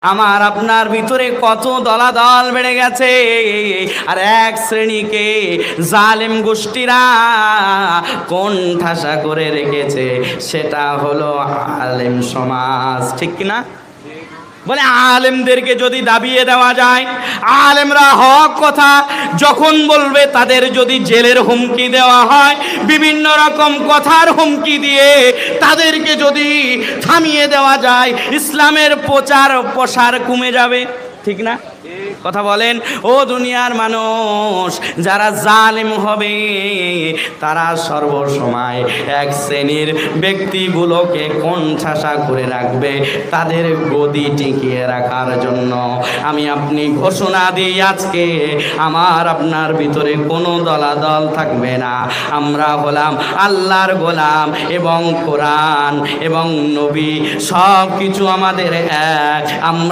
আমার আপনার ভিতরে কত দলাদল বেড়ে গেছে, আর এক শ্রেণীকে জালেম গোষ্ঠীরা কোন ঠাসা করে রেখেছে, সেটা হলো আলেম সমাজ। ঠিক কিনা? বলে আলেমদেরকে যদি দাবিয়ে দেওয়া যায়, আলেমরা হক কথা যখন বলবে তাদের যদি জেলের হুমকি দেওয়া হয়, বিভিন্ন রকম কথার হুমকি দিয়ে তাদেরকে যদি থামিয়ে দেওয়া যায়, ইসলামের প্রচার প্রসার কমে যাবে। ঠিক না? কথা বলেন ও দুনিয়ার মানুষ, যারা জালেম হবে তারা সর্বসময় এক শ্রেণীর ব্যক্তিগুলোকে কোণঠাসা করে রাখবে তাদের গদি টিকিয়ে রাখার জন্য। আমি আপনি ঘোষণা দিই, আজকে আমার আপনার ভিতরে কোনো দলাদল থাকবে না। আমরা হলাম আল্লাহর গোলাম, এবং কোরআন এবং নবী সব কিছু আমাদের এক। আমরা